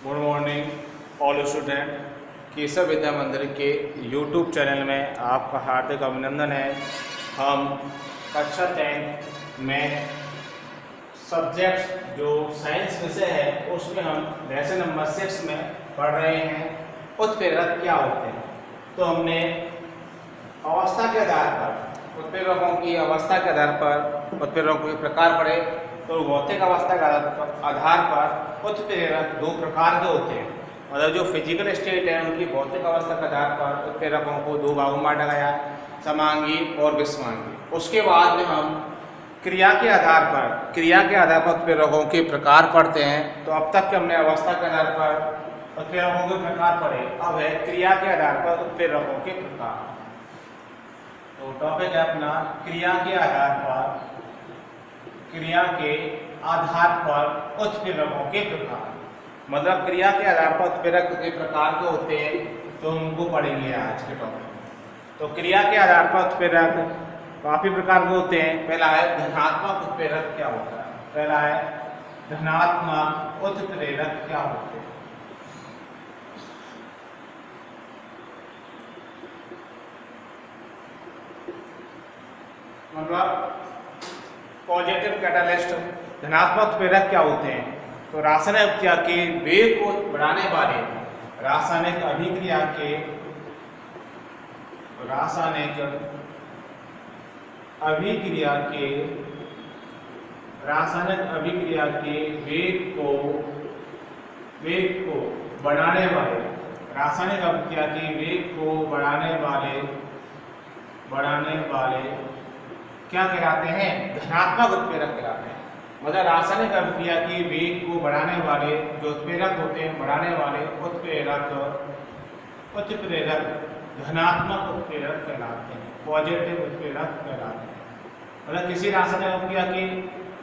Good morning all student. Keshav Vidya Mandir के YouTube channel में आपका हार्दिक अभिनंदन है। हम कक्षा 10 में सब्जेक्ट जो साइंस विषय है उसमें हम लेसन नंबर 6 में पढ़ रहे हैं उत्प्रेरक क्या होते हैं। तो हमने अवस्था के आधार पर उत्प्रेरकों की अवस्था के आधार पर उत्प्रेरकों के प्रकार पढ़े। तो भौतिक अवस्था के आधार पर उत्प्रेरक दो प्रकार के होते हैं। मतलब जो फिजिकल स्टेट है उनकी भौतिक अवस्था के आधार पर उत्प्रेरकों को दो भागों में बांटा गया, समांगी और विषमांगी। उसके बाद में हम क्रिया के आधार पर उत्प्रेरकों के प्रकार पढ़ते हैं। तो अब तक के हमने अवस्था के आधार पर उत्प्रेरकों के प्रकार पढ़े, अब है क्रिया के आधार पर उत्प्रेरकों के प्रकार। तो टॉपिक है अपना क्रिया के आधार पर उत्प्रेरकों के प्रकार। मतलब क्रिया के आधार पर उत्प्रेरक के प्रकार जो होते हैं तो उनको पढ़ेंगे आज के टॉपिक में। तो क्रिया के आधार पर उत्प्रेरक काफी प्रकार के होते हैं। पहला है धनात्मक उत्प्रेरक क्या होता है। मतलब पॉजिटिव कैटालिस्ट धनात्मक उत्प्रेरक क्या होते हैं। तो रासायनिक अभिक्रिया के वेग को बढ़ाने वाले रासायनिक अभिक्रिया के वेग को बढ़ाने वाले क्या कहलाते हैं, धनात्मक उत्प्रेरक कहलाते हैं। मतलब रासायनिक अभिक्रिया की वेग को बढ़ाने वाले जो उत्प्रेरक होते हैं, बढ़ाने वाले उत्प्रेरक धनात्मक उत्प्रेरक कहलाते हैं, पॉजिटिव उत्प्रेरक कहलाते हैं। मतलब किसी रासायनिक अभिक्रिया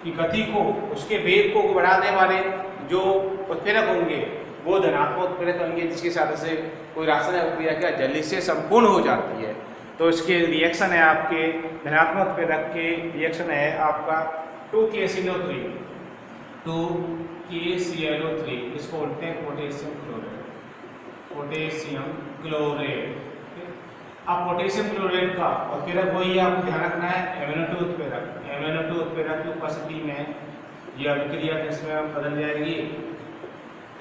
की गति को, उसके वेग को बढ़ाने वाले जो उत्प्रेरक होंगे वो धनात्मक उत्प्रेरक होंगे, जिसकी साथ से कोई रासायनिक अभिक्रिया क्या जल्दी से संपूर्ण हो जाती है। तो इसके रिएक्शन है आपके धनात्मक उत्प्रेरक के रिएक्शन है आपका 2KClO3, इसको बोलते हैं पोटेशियम क्लोरेट। अब पोटेशियम क्लोरेट का उत्प्रेरक वही आपको ध्यान रखना है MnO2 उत्प्रेरक की उपस्थिति में यह अभिक्रिया किसमें बदल जाएगी।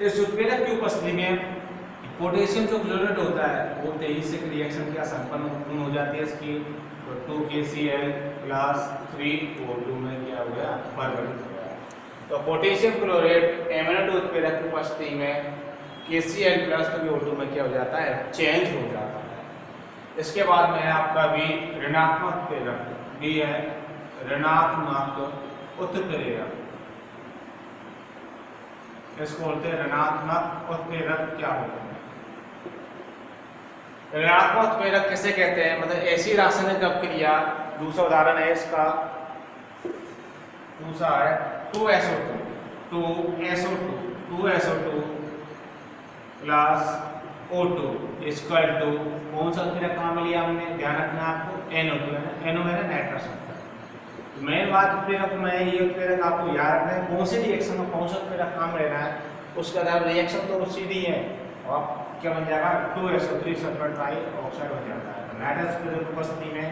इस उत्प्रेरक की उपस्थिति में पोटेशियम जो क्लोरेट होता है वो तेजी से रिएक्शन क्या संपन्न हो जाती है इसकी। तो 2KCl + 3O2 में क्या हो गया, परिवर्तित हो गया। तो पोटेशियम क्लोरेट MnO2 उत्प्रेरक की उपस्थिति में KCl + 3O2 में क्या हो जाता है, चेंज हो जाता है। इसके बाद में है आपका भी ऋणात्मक उत्प्रेरक, भी है ऋणात्मक उत्प्रेरक। इसको बोलते हैं ऋणात्मक उत्प्रेरक क्या होता है। ऋणात्मक उत्प्रेरक किसे कहते हैं, मतलब ऐसी रासायनिक अभिक्रिया, दूसरा उदाहरण है इसका, दूसरा है 2SO2 + O2 = कौन सा उत्प्रेरक कहाँ में लिया हमने, ध्यान रखना आपको NO2 है ना, NO है नाइट्रस होता है। तो मेन बात उत्प्रेरक में ये उत्प्रेरक आपको याद रखना है कौन से रिएक्शन में कौन सा उत्प्रेरक काम लेना है, उसका आधार रिएक्शन तो सीधी है और क्या बन जाएगा 2SO3 सल्फर ट्राइऑक्साइड हो जाता है। तो नाइट्रस की उपस्थिति में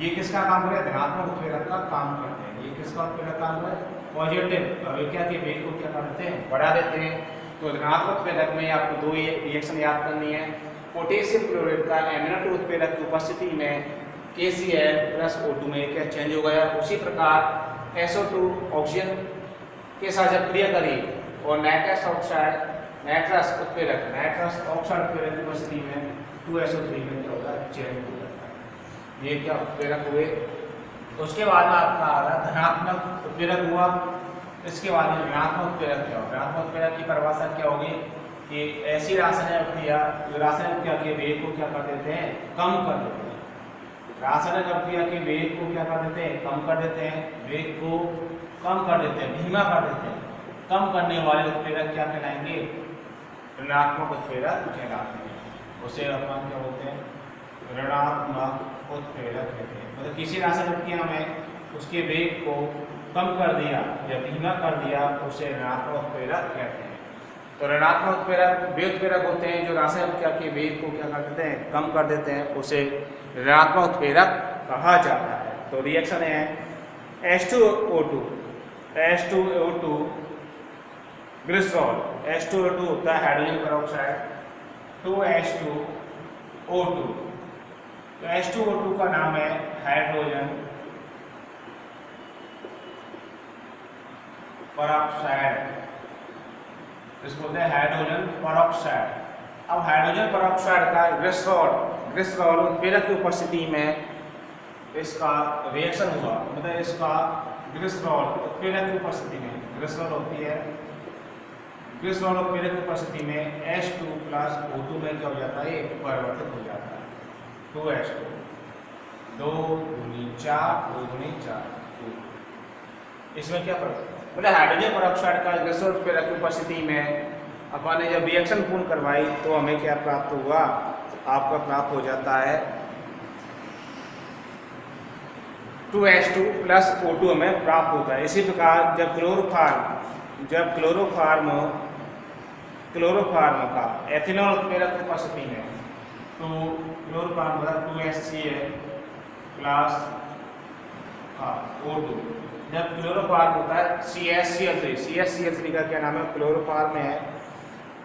ये किसका काम करे, धनात्मक उत्प्रेरक का काम करते हैं। ये किसका उत्प्रेरक काम है, पॉजिटिव अभिक्रिया के वेग को क्या करते हैं, बढ़ा देते हैं। तो धनात्मक उत्प्रेरक में आपको दो ये रिएक्शन याद करनी है। पोटेशियम क्लोरेट का MnO2 उत्प्रेरक की उपस्थिति में KCl + O2 में क्या चेंज हो गया। उसी प्रकार SO2 ऑक्सीजन के साथ जब क्रिया करी और नाइट्रस ऑक्साइड उत्प्रेरक की उपस्थिति में 2SO3 में क्या होगा, चेंज हो जाता है। ये क्या उत्प्रेरक हुए। तो उसके बाद में आपका आ रहा धनात्मक उत्प्रेरक हुआ। इसके बाद में ऋणात्मक उत्प्रेरक क्या होगा। ऋणात्मक उत्प्रेरक की परिभाषा क्या होगी कि ऐसी रासायनिक अभिक्रिया के वेग को क्या कर देते हैं, कम कर देते हैं। रासायनिक अभिक्रिया के वेग को क्या कर देते हैं, कम कर देते हैं, वेग को कम कर देते हैं, धीमा कर देते हैं। कम करने वाले उत्प्रेरक क्या कहलाएंगे, ऋणात्मक उत्प्रेरक कहलाते हैं। उसे अपन क्या बोलते हैं, ऋणात्मक उत्प्रेरक कहते हैं। मतलब किसी रासायनिक अभिक्रिया में उसके वेग को कम कर दिया या धीमा कर दिया तो उसे ऋणात्मक उत्प्रेरक कहते हैं। तो ऋणात्मक उत्प्रेरक वे उत्प्रेरक होते हैं जो रासायनिक क्रिया के वेग को क्या कर देते हैं, कम कर देते हैं, उसे ऋणात्मक उत्प्रेरक कहा जाता है। तो रिएक्शन है H2O2 ग्लिसरॉल, H2O2 होता है हाइड्रोजन पेरोक्साइड, 2H2O2, तो H2O2 का नाम है हाइड्रोजन पेरोक्साइड, इसको बोलते हैं हाइड्रोजन पेरोक्साइड। अब हाइड्रोजन पेरोक्साइड का ग्लिसरॉल उत्प्रेरक की उपस्थिति में इसका रिएक्शन हुआ, मतलब इसका ग्लिसरॉल उत्प्रेरक की उपस्थिति में ग्लिसरॉल होती है, ग्लिसरॉल उत्प्रेरक की उपस्थिति में H2 प्लस O2 में क्या हो जाता है, परिवर्तित हो जाता है 2H2, 2 दूनी 4, 2 दूनी 4, इसमें क्या फर्क, मतलब हाइड्रोजन पेरोक्साइड का ग्लिसरॉल उत्प्रेरक की उपस्थिति में अपन ने जब रिएक्शन पूर्ण करवाई तो हमें क्या प्राप्त हुआ, आपका प्राप्त हो जाता है 2H2 प्लस O2 हमें प्राप्त होता है। इसी प्रकार जब क्लोरोफार्म का एथेनॉल उत्प्रेरक की उपस्थिति में, तो क्लोरोफार्म का 2HCl प्लस O2, जब क्लोरोफार्म होता है CH3 का क्या नाम है, क्लोरोफार्म है।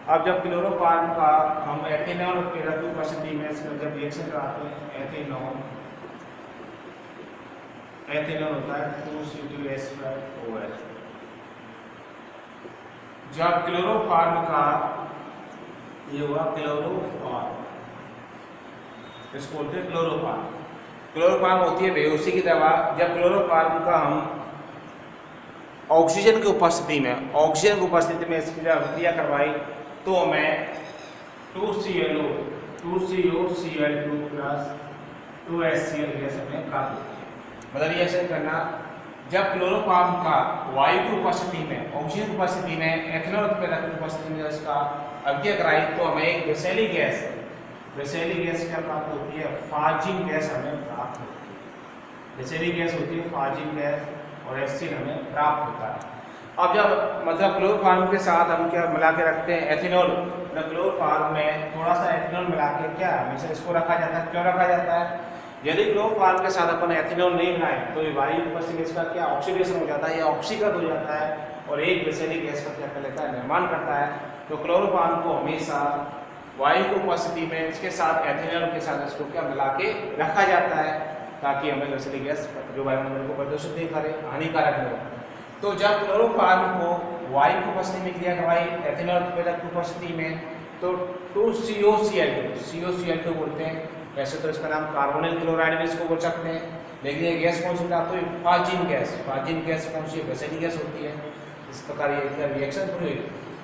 अब जब क्लोरोफार्म का हम एथेनॉल उत्प्रेरक की उपस्थिति में इसमें जब रिएक्शन कराते हैं, एथेनॉल होता है 2C2H5OH। जब क्लोरोफार्म का ये हुआ क्लोरोफार्म, इसको बोलते हैं क्लोरोफार्म होती है बेहोशी की दवा। जब क्लोरोफार्म का हम ऑक्सीजन की उपस्थिति में इसकी जब क्रिया करवाई तो हमें 2COCl2 प्लस 2HCl गैस हमें प्राप्त होती है। मतलब रिएक्शन करना, जब क्लोरोफार्म का वायु की उपस्थिति में, ऑक्सीजन की उपस्थिति में, एथेनॉल उत्प्रेरक की उपस्थिति में इसका अभिक्रिया कराई तो हमें एक विषैली गैस क्या प्राप्त होती है, फाजिन गैस हमें प्राप्त होती है। विषैली गैस होती है फाजिन गैस और एसिड हमें प्राप्त होता है। अब जब मतलब क्लोरोफार्म के साथ हम क्या मिला के रखते हैं, एथेनॉल, मतलब क्लोरोफार्म में थोड़ा सा एथेनॉल मिला के क्या हमेशा इसको रखा जाता है। क्यों रखा जाता है, यदि क्लोरोफार्म के साथ अपन एथेनॉल नहीं मिलाएं तो वायु उपस्थिति में इसका क्या ऑक्सीडेशन हो जाता है या ऑक्सीकरण हो जाता है और एक विषैली गैस का क्या कर लेता है, निर्माण करता है। तो क्लोरोफार्म को हमेशा वायु की उपस्थिति में इसके साथ एथेनॉल के साथ इसको क्या मिला के रखा जाता है ताकि हमें विषैली गैस जो वायुमंडल को प्रदूषित नहीं करे, हानिकारक नहीं हो। तो जब क्लोरोफार्म को वायु की उपस्थिति में क्रिया करवाई एथेनॉल उत्प्रेरक की उपस्थिति में तो 2COCl2 बोलते हैं। वैसे तो इसका नाम कार्बोनिल क्लोराइड भी इसको बोल सकते हैं, लेकिन ये गैस कौन सी प्राप्त हुई, फाजिन गैस कौन सी विषैली गैस होती है। इस प्रकार ये रिएक्शन पूरी हुई।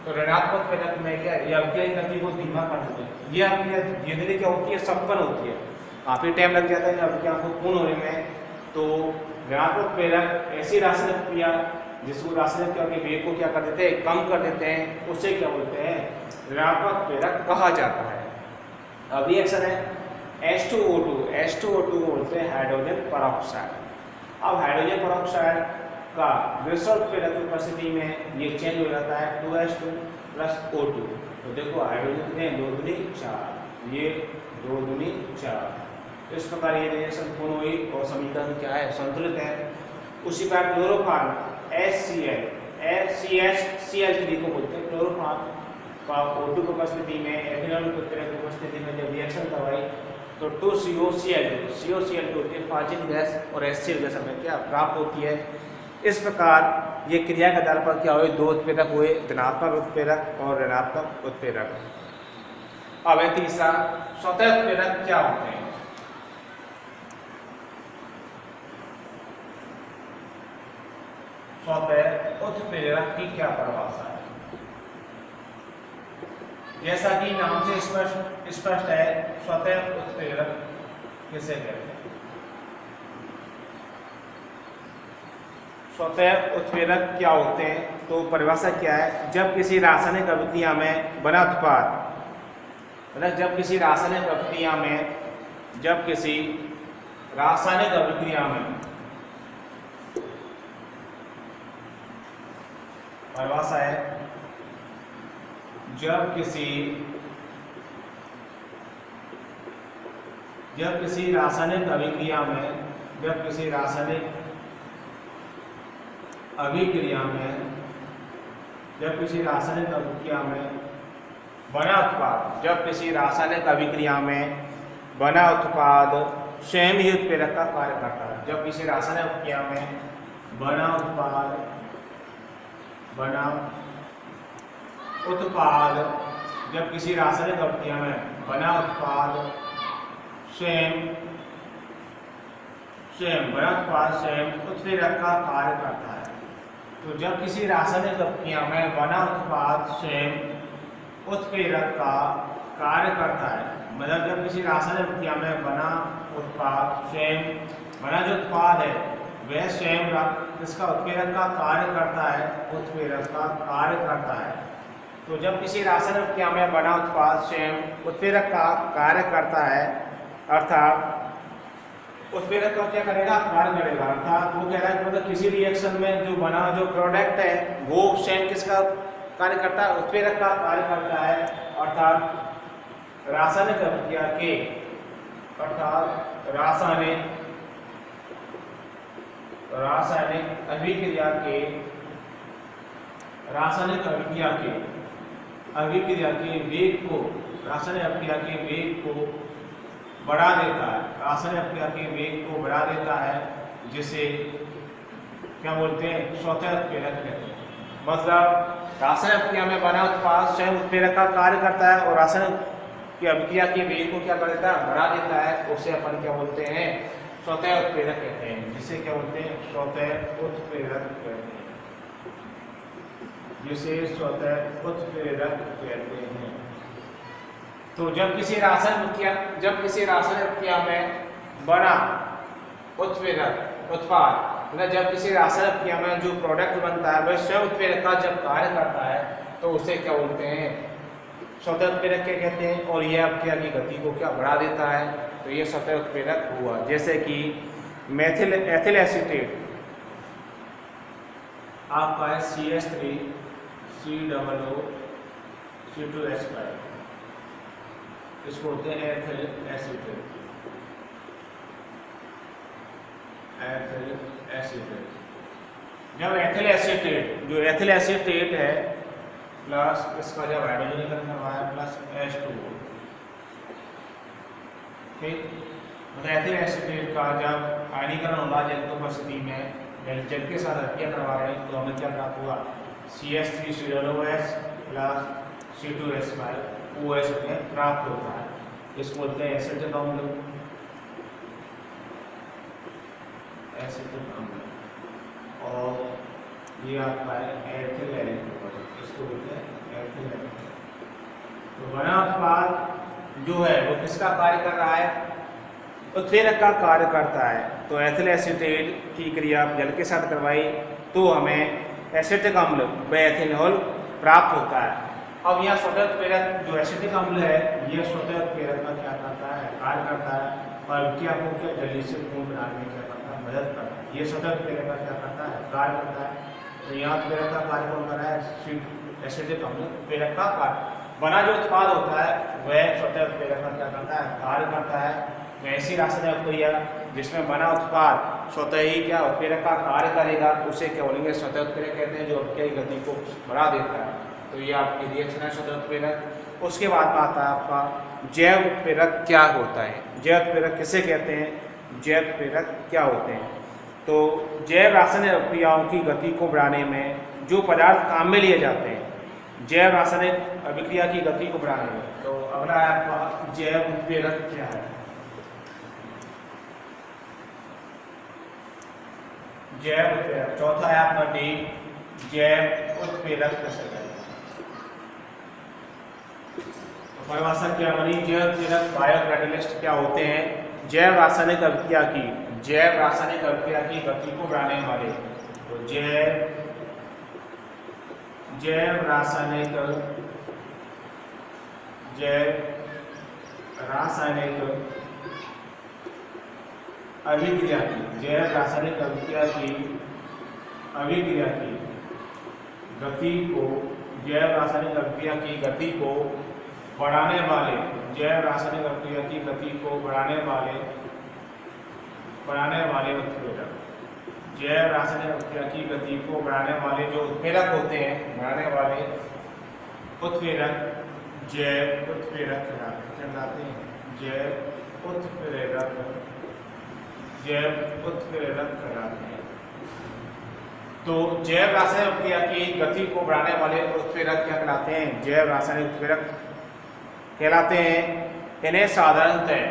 तो ऋणात्मक उत्प्रेरक में क्या ये अभिक्रिया गति को धीमा कर देते हैं। ये अभिक्रिया जनरली क्या होती है, संपन्न होती है, काफी टाइम लग जाता है अभिक्रिया को पूर्ण होने में। तो ऋणात्मक उत्प्रेरक ऐसी रासायनिक क्रिया जिसको रासायनिक क्रिया के वेग को क्या कर देते हैं, कम कर देते हैं, उसे क्या बोलते हैं, ऋणात्मक उत्प्रेरक कहा जाता है। अब रिएक्शन है H2O2 बोलते हैं हाइड्रोजन पेरोक्साइड। अब हाइड्रोजन पेरोक्साइड का ग्लिसरॉल उत्प्रेरक की उपस्थिति में ये चेंज हो जाता है 2H2 प्लस O2। तो देखो हाइड्रोजन कितने, 2 दूनी 4, ये 2 दूनी 4। इस प्रकार ये रिएक्शन पूर्ण हुई और समीकरण क्या है, संतुलित है। उसी प्रकार क्लोरोफार्म CH3 को बोलते हैं क्लोरोफार्म का O2 की उपस्थिति में एथेनॉल उत्प्रेरक की उपस्थिति में जब रिएक्शन करवाई तो 2COCl2 होती है फाजिन गैस और HCl गैस हमें क्या प्राप्त होती है। इस प्रकार ये क्रिया के आधार पर क्या हुए, दो उत्प्रेरक हुए, धनात्मक उत्प्रेरक और ऋणात्मक उत्प्रेरक। अब है तीसरा, स्वतः उत्प्रेरक क्या होते हैं। स्वतः उत्प्रेरक की क्या परिभाषा है, जैसा कि नाम से स्पष्ट है, स्वतः उत्प्रेरक किसे कहते हैं। स्वतः उत्प्रेरक क्या होते हैं, तो परिभाषा क्या है, जब किसी रासायनिक अभिक्रिया में बना उत्पाद, मतलब जब किसी रासायनिक अभिक्रिया में परिभाषा है, जब किसी रासायनिक अभिक्रिया में बना उत्पाद स्वयं ही उत्प्रेरक का कार्य करता है। जब किसी रासायनिक अभिक्रिया में बना उत्पाद स्वयं उत्प्रेरक का कार्य करता है। तो जब किसी रासायनिक अभिक्रिया में बना उत्पाद स्वयं उत्प्रेरक का कार्य करता है, मतलब जब किसी रासायनिक अभिक्रिया में बना जो उत्पाद है वह स्वयं किसका उत्प्रेरक का कार्य करता है। तो जब किसी रासायनिक अभिक्रिया में बना उत्पाद स्वयं उत्प्रेरक का कार्य करता है, अर्थात उत्प्रेरक का क्या करेगा, कार्य करेगा। अर्थात वो कह रहा है मतलब किसी रिएक्शन में जो प्रोडक्ट है वो स्वयं किसका कार्य करता है, उत्प्रेरक का कार्य करता है। अर्थात रासायनिक अभिक्रिया के वेग को बढ़ा देता है, जिसे क्या बोलते हैं, स्वतः उत्प्रेरक कहते हैं। मतलब रासायनिक अभिक्रिया में बना उत्पाद स्वयं उत्प्रेरक का कार्य करता है और रासायनिक की अभिक्रिया के वेग को क्या कर देता है, बढ़ा देता है। उसे अपन क्या बोलते हैं, स्वतः उत्प्रेरक कहते हैं। जिसे क्या बोलते हैं, स्वतः उत्प्रेरक कहते हैं। तो जब किसी रासायनिक अभिक्रिया में बना उत्पाद मतलब जब किसी रासायनिक अभिक्रिया में जो प्रोडक्ट बनता है वह स्वयं उत्प्रेरक का जब कार्य करता है तो उसे क्या बोलते हैं, स्वतः उत्प्रेरक क्या कहते हैं। और यह अभिक्रिया की गति को क्या बढ़ा देता है, तो ये स्वतः उत्प्रेरक हुआ। जैसे कि एथिल एसीटेट आपका है CH3 COO C2H5, इसको बोलते हैं एथिल एसीटेट। जब एथिल एसीटेट है प्लस इसका जब हाइड्रोजनीकरण करवाया प्लस H2O, ठीक। मतलब एथिल एसीटेट का जब आयनीकरण होगा जल की उपस्थिति में, जल के साथ अभिक्रिया करवा रहे हैं, तो हमें क्या प्राप्त हुआ, CH3 COOH plus C2H5 OH हमें प्राप्त होता है। इसको बोलते हैं एसिटिक अम्ल। और ये आपका है एथिल एल्कोहल, इसको बोलते हैं एथिल एल्कोहल। तो बना उत्पाद जो है वो किसका कार्य कर रहा है, उत्प्रेरक का कार्य करता है। तो एथिल एसीटेट की क्रिया जल के साथ करवाई तो हमें एसिटिक अम्ल व एथिनॉल प्राप्त होता है। अब यहाँ स्वतः उत्प्रेरक जो एसिटिक अम्ल है ये स्वतः उत्प्रेरक का क्या करता है, कार्य करता है और अभिक्रिया को क्या जल्दी से पूर्ण बनाने में क्या करता है, मदद करता है। ये स्वतः उत्प्रेरक का क्या करता है, कार्य करता है। तो यहाँ उत्प्रेरक का कार्य कौन कर रहा है, एसिटिक अम्ल उत्प्रेरक का कार्य। बना जो उत्पाद होता है वह स्वतः उत्प्रेरक का क्या करता है, कार्य करता है। ऐसी रासायनिक अभिक्रिया जिसमें बना उत्पाद स्वतः ही क्या उत्प्रेरक का कार्य करेगा उसे क्या बोलेंगे, स्वतः उत्प्रेरक कहते हैं, जो अभिक्रिया की गति को बढ़ा देता है। तो ये आपकी रिएक्शन है स्वतः उत्प्रेरक। उसके बाद आता है आपका जैव उत्प्रेरक क्या होता है। जैव उत्प्रेरक किसे कहते हैं, जैव उत्प्रेरक क्या होते हैं। तो जैव रासायनिक अभिक्रियाओं की गति को बढ़ाने में जो पदार्थ काम में लिए जाते हैं, जैव रासायनिक अभिक्रिया की गति को बढ़ाने में। तो अगला है आपका जैव उत्प्रेरक क्या है। जैव उत्प्रेरक चौथा है आपका डी, जैव उत्प्रेरक कैसे करें। तो परिभाषा क्या बनी, जैव उत्प्रेरक बायोकैटालिस्ट क्या होते हैं, जैव रासायनिक अभिक्रिया की गति को बढ़ाने वाले। तो जैव रासायनिक अभिक्रिया की गति को जैव रासायनिक अभिक्रिया की गति को बढ़ाने वाले, जैव रासायनिक अभिक्रिया की गति को बढ़ाने वाले उत्प्रेरक, जैव रासायनिक अभिक्रिया की गति को बढ़ाने वाले जो उत्प्रेरक होते हैं, बढ़ाने वाले उत्प्रेरक जैव उत्प्रेरक कहलाते हैं। जैव उत्प्रेरक कहलाते हैं। तो जैव रासायनिक अभिक्रिया की गति को बढ़ाने वाले उत्प्रेरक क्या कहलाते हैं? जैव रासायनिक उत्प्रेरक कहलाते हैं। इन्हें साधारणतः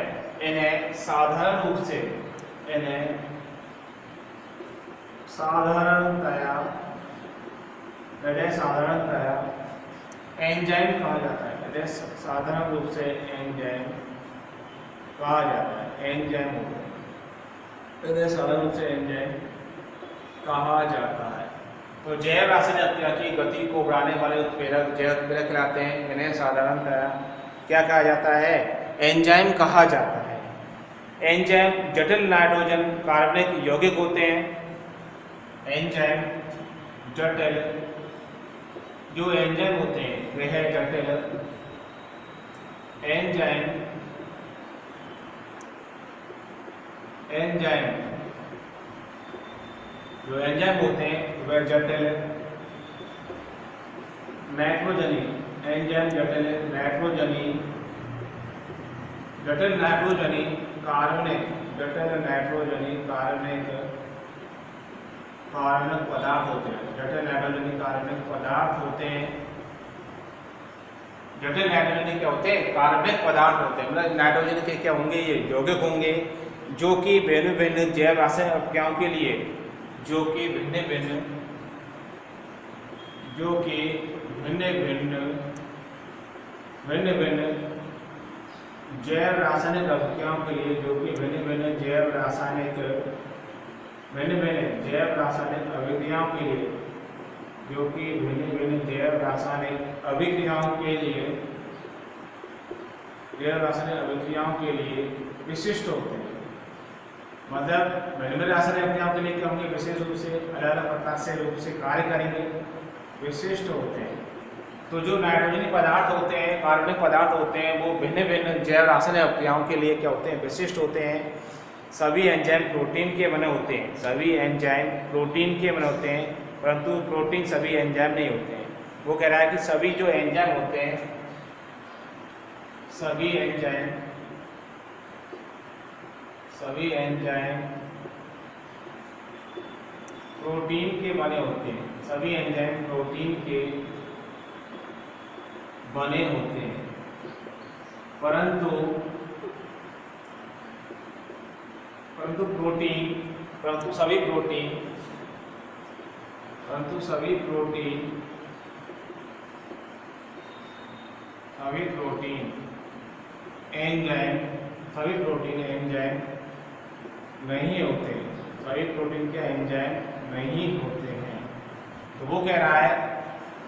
एंजाइम कहा जाता है। इन्हें साधारण रूप से एंजाइम कहा जाता है। एंजाइम कहा जाता है। तो जैव रासायनिक अभिक्रिया की गति को बढ़ाने वाले उत्प्रेरक जैव उत्प्रेरक कहलाते हैं। इन्हें साधारणतः क्या कहा जाता है? एंजाइम कहा जाता है। एंजाइम जटिल नाइट्रोजन कार्बनिक यौगिक होते हैं। एंजाइम जटिल जो एंजाइम होते हैं वह जटिल एंजाइम जो एंजाइम होते हैं वह जटिल नाइट्रोजनी एंजाइम जटिल नाइट्रोजनी कार्बनिक पदार्थ होते हैं। जटिल नाइट्रोजनी कार्बनिक पदार्थ होते हैं। जटिल नाइट्रोजनी क्या होते हैं? कार्बनिक पदार्थ होते हैं। मतलब नाइट्रोजन के क्या होंगे? ये यौगिक होंगे जो कि भिन्न भिन्न जैव रासायनिक अभिक्रियाओं के लिए जैव रासायनिक अभिक्रियाओं के लिए भिन्न भिन्न जैव रासायनिक अभिक्रियाओं के लिए विशिष्ट होते हैं। मतलब भिन्न भिन्न रासायनिक अभिक्रियाओं के लिए क्या होंगे? विशेष रूप से अलग अलग प्रकार से रूप से कार्य करेंगे, विशिष्ट होते हैं। तो जो नाइट्रोजनी पदार्थ होते हैं, कार्बनिक पदार्थ होते हैं, वो भिन्न भिन्न जैव रासायनिक अभिक्रियाओं के लिए क्या होते हैं? विशिष्ट होते हैं। सभी एंजाइम प्रोटीन के बने होते हैं। परंतु प्रोटीन सभी एंजाइम नहीं होते हैं। वो कह रहा है कि सभी जो एंजाइम होते हैं, सभी एंजाइम प्रोटीन के बने होते हैं। सभी एंजाइम प्रोटीन के बने होते हैं। परंतु सभी प्रोटीन एंजाइम नहीं होते। सभी प्रोटीन के एंजाइम नहीं होते हैं। तो वो कह रहा है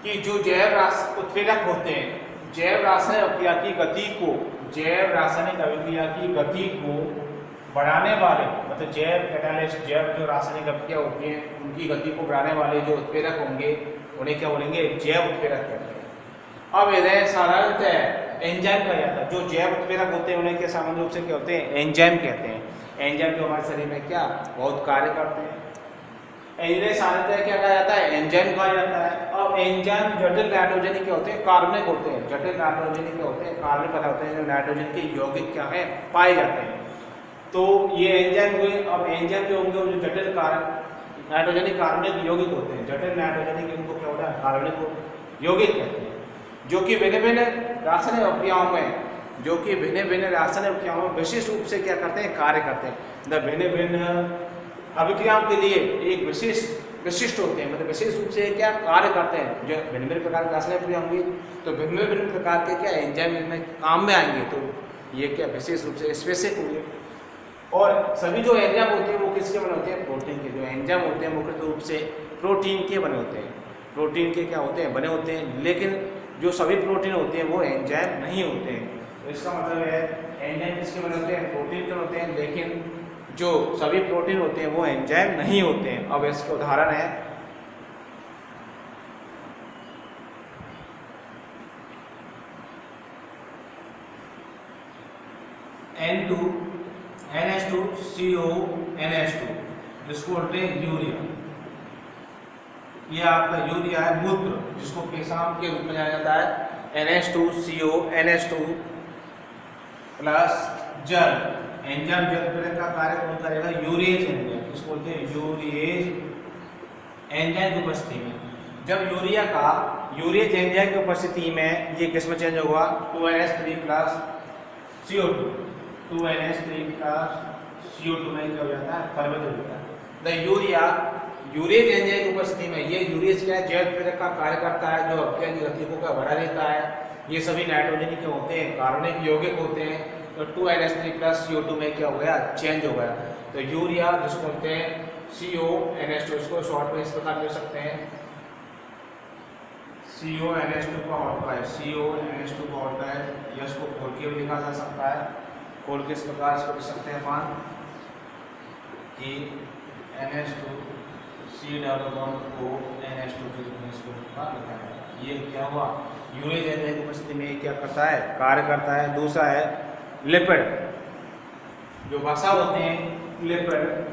कि जो जैव उत्प्रेरक होते हैं, जैव रासायनिक अभिक्रिया की गति को बढ़ाने वाले, मतलब जैव कैटालिस्ट, जैव जो रासायनिक अभिक्रिया होती है उनकी गति को बढ़ाने वाले जो उत्प्रेरक होंगे उन्हें क्या बोलेंगे? जैव उत्प्रेरक कहते हैं। अब इन्हें साधारणतः एंजाइम कहा जाता है। जो जैव उत्प्रेरक होते हैं उन्हें क्या सामान्य रूप से क्या होते हैं? एंजाइम कहते हैं। एंजाइम जो हमारे शरीर में क्या बहुत कार्य करते हैं। इन्हें साधारणतः क्या कहा जाता है? एंजाइम कहा जाता है। अब एंजाइम जटिल नाइट्रोजनी के होते हैं, कार्बनिक होते हैं। जटिल नाइट्रोजनी के होते हैं, कार्बनिक पदार्थ होते हैं जो नाइट्रोजन के यौगिक क्या है पाए जाते हैं। तो ये एंजाइम हुए। अब एंजाइम जो होंगे जो जटिल नाइट्रोजनी कार्बनिक यौगिक होते हैं, जटिल नाइट्रोजनी के उनको क्या होता है? कार्बनिक यौगिक कहते हैं। जो कि भिन्न भिन्न रासायनिक अभिक्रियाओं में विशेष रूप से क्या करते हैं? कार्य करते हैं। मतलब भिन्न भिन्न अभिक्रियाओं के लिए एक विशिष्ट होते हैं। मतलब विशेष रूप से क्या कार्य करते हैं। जो भिन्न भिन्न प्रकार की रासायनिक अभिक्रिया होंगी तो भिन्न भिन्न प्रकार के क्या एंजाइम इनमें काम में आएंगे। तो ये क्या विशेष रूप से स्पेसिफिक होंगे। और सभी जो एंजाइम होते हैं वो किसके बने होते हैं? प्रोटीन के। जो एंजाइम होते हैं मुख्य रूप से प्रोटीन के बने होते हैं। प्रोटीन के क्या होते हैं? बने होते हैं। लेकिन जो सभी प्रोटीन होते हैं वो एंजाइम नहीं होते हैं। तो इसका मतलब है एंजाइम किसके बने होते हैं? प्रोटीन के होते हैं। लेकिन जो सभी प्रोटीन होते हैं वो एंजाइम नहीं होते हैं। अब इसका उदाहरण है N2NH2CO NH2, जिसको बोलते हैं यूरिया। ये आपका यूरिया है मूत्र, जिसको पेशाब के रूप में जाना जाता है। NH2CO NH2 प्लस जल, एंजाइम जल उत्प्रेरक का कार्य कौन करेगा? यूरिएज एंजाइम, इसको बोलते हैं यूरिएज एंजाइम की उपस्थिति में। जब यूरिएज एंजाइम की उपस्थिति में ये किस में चेंज होगा? 2NH3 plus CO2, 2NH3 plus CO2 में क्या हो जाता है? परिवर्तित हो जाता है। द यूरिएज एंजाइम की उपस्थिति में ये यूरिएज क्या है? जैव उत्प्रेरक का कार्य करता है, जो अभिक्रिया की गति को बढ़ा देता है। ये सभी नाइट्रोजन के होते हैं, कार्बनिक यौगिक होते हैं। तो 2NH3 प्लस CO2 में क्या हो गया? चेंज हो गया। तो यूरिया जिसको बोलते हैं CONH2, इसको शॉर्ट में इस प्रकार लिख सकते हैं CONH2 का होता है, CONH2 का होता है। या इसको खोल के भी लिखा जा सकता है, खोल के इस प्रकार इसको लिख सकते हैं अपन कि NH2 C+O NH2 के रूप में इसको लिखा है। ये क्या हुआ? यूरिएज एंजाइम की उपस्थिति में क्या करता है? कार्य करता है। दूसरा है लिपिड, जो वसा होते हैं लिपिड,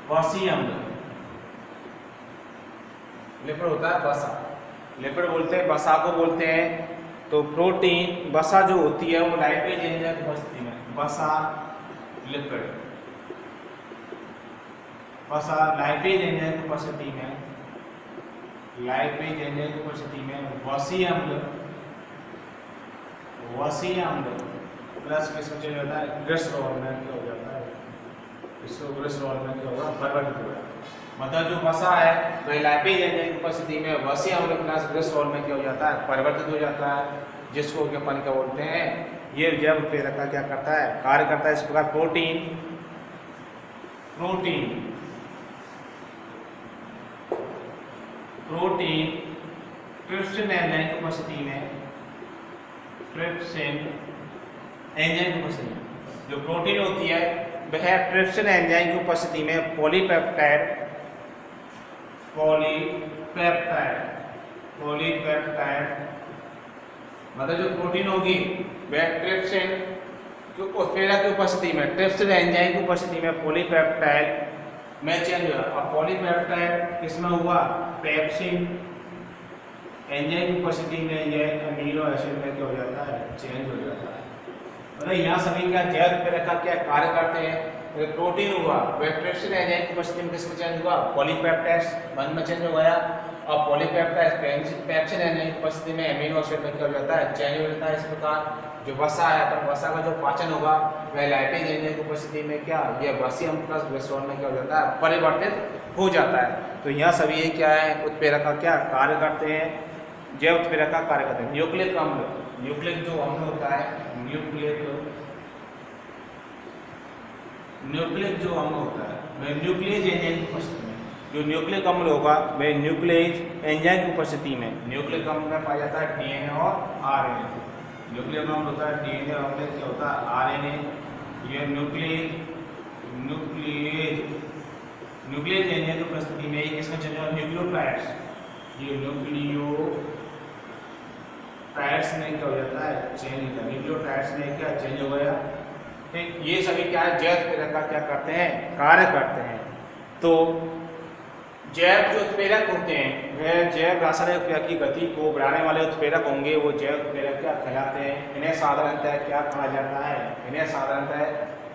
वसीय अम्ल। लिपिड होता है वसा, लिपिड बोलते हैं, वसा को बोलते हैं। तो प्रोटीन वसा जो होती है वो लाइपेज एंजाइम की उपस्थिति में, वसा लिपिड, वसा लाइपेज एंजाइम की उपस्थिति में, लाइपेज एंजाइम की उपस्थिति में वसीय अम्ल प्लस किसमें चेंज होता है? ग्लिसरॉल में क्या हो जाता है? इसको ग्लिसरॉल में क्या होगा? परिवर्तित हो जाता है। मतलब जो वसा है वह लाइपेज एंजाइम की उपस्थिति में वसीय अम्ल प्लस ग्लिसरॉल में क्या हो जाता है? परिवर्तित हो जाता है, जिसको अपन क्या बोलते हैं? ये जैव उत्प्रेरक का क्या करता है? कार्य करता है। इस प्रकार प्रोटीन ट्रिप्सिन एंजाइम की उपस्थिति में, ट्रिप्सिन एंजाइम की उपस्थिति में जो प्रोटीन होती है वह ट्रिप्सिन एंजाइम की उपस्थिति में पॉलीपेप्टाइड मतलब जो प्रोटीन होगी वह ट्रिप्सिन की उपस्थिति में, ट्रिप्सिन एंजाइम की उपस्थिति में पॉलीपेप्टाइड में चेंज हुआ। अब पॉलीपेप्टाइड किसमें हुआ? पेप्सिन एंजाइम की उपस्थिति में यह अमीनो एसिड में क्या हो जाता है? चेंज हो जाता है। मतलब यहाँ सभी का जैव उत्प्रेरक का क्या कार्य करते हैं? प्रोटीन हुआ वह ट्रिप्सिन एंजाइम की उपस्थिति में किसमें चेंज हुआ? पॉलीपेप्टाइड बंद में चेंज हो गया। और पॉलीपेप्टाइड पेप्सिन एंजाइम की उपस्थिति में अमीनो एसिड में क्या हो जाता है? चेंज हो जाता है। इस प्रकार जो वसा है, अपन वसा का जो पाचन होगा वह लाइपेज एंजाइम की उपस्थिति में क्या? ये वसीय अम्ल प्लस ग्लिसरॉल में क्या हो जाता है? परिवर्तित हो जाता है। तो यहाँ सभी ये क्या है? उत्प्रेरक का क्या कार्य करते हैं? जैव उत्प्रेरक का कार्य करते हैं। न्यूक्लिक अम्ल, न्यूक्लिक जो अम्ल होता है, न्यूक्लिक जो अम्ल होता है वह न्यूक्लियस एंजाइम की उपस्थिति में, जो न्यूक्लिक अम्ल होगा वह न्यूक्लियस एंजाइम की उपस्थिति में, न्यूक्लिक अम्ल में पाया जाता है DNA और RNA। न्यूक्लिक अम्ल होता है DNA और क्या होता है? RNA। यह न्यूक्लियस एंजाइम की उपस्थिति में किसमें चेंज होगा? न्यूक्लियोटाइड्स, ये न्यूक्लियोटाइड्स में क्या हो जाता है? चेंज होता है। न्यूक्लियोटाइड्स में क्या चेंज हो गया? ठीक, ये सभी क्या है? जैव उत्प्रेरक का क्या करते हैं? कार्य करते हैं। तो जैव जो उत्प्रेरक होते हैं वह जैव रासायनिक क्रिया की गति को बढ़ाने वाले उत्प्रेरक होंगे। वो जैव उत्प्रेरक क्या कहलाते हैं? इन्हें साधारणतः क्या कहा जाता है? इन्हें साधारणतः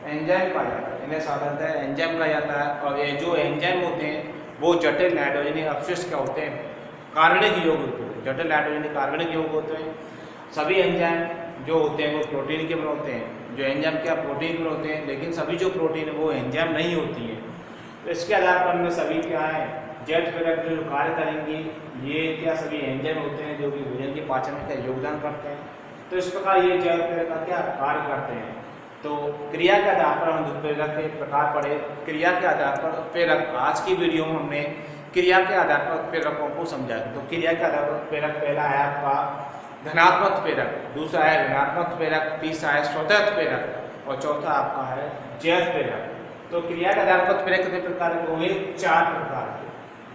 एंजाइम कहा जाता है। इन्हें साधारणतः एंजाइम कहा जाता है। और ये जो एंजाइम होते हैं वो जटिल नाइट्रोजनीय अवशिष्ट क्या होते हैं? कार्बनिक यौग होते हैं। जटिल नाइट्रोजनीय कार्बनिक यौग होते हैं। सभी एंजाइम जो होते हैं वो प्रोटीन के बने होते हैं। जो एंजाइम क्या प्रोटीन के होते हैं, लेकिन सभी जो प्रोटीन है वो एंजाइम नहीं होती है। तो इसके आधार पर में सभी क्या है? जैव उत्प्रेरक जो कार्य करेंगे ये क्या सभी एंजाइम होते हैं जो कि भोजन के पाचन में क्या योगदान करते हैं। तो इस प्रकार ये जैव उत्प्रेरक का क्या कार्य करते हैं। तो क्रिया के आधार पर हम उत्प्रेरक के प्रकार पढ़े। क्रिया के आधार पर उत्प्रेरक, आज की वीडियो में हमने क्रिया के आधार पर उत्प्रेरकों को समझा। तो क्रिया के आधार पर उत्प्रेरक पहला है आपका धनात्मक उत्प्रेरक, दूसरा है ऋणात्मक उत्प्रेरक, तीसरा है स्वतः उत्प्रेरक और चौथा आपका है जैव उत्प्रेरक। तो क्रिया के आधार पर उत्प्रेरक कितने प्रकार के होंगे? 4 प्रकार के,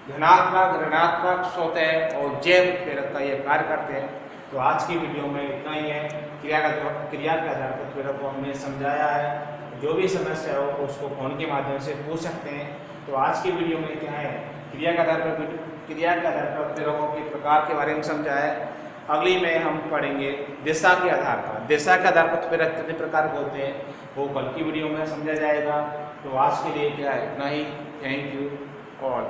धनात्मक, ऋणात्मक, स्वतः और जैव उत्प्रेरक का ये कार्य करते हैं। तो आज की वीडियो में इतना ही है। क्रिया के आधार पर उत्प्रेरक को हमने समझाया है। जो भी समस्या हो उसको फोन के माध्यम से पूछ सकते हैं। तो आज की वीडियो में क्या है, क्रिया के आधार पर उत्प्रेरकों के प्रकार के बारे में समझाया है। अगली में हम पढ़ेंगे दिशा के आधार पर। दिशा के आधार पर उत्प्रेरक कितने प्रकार के होते हैं वो कल की वीडियो में समझा जाएगा। तो आज के लिए क्या है, इतना ही। Thank you all.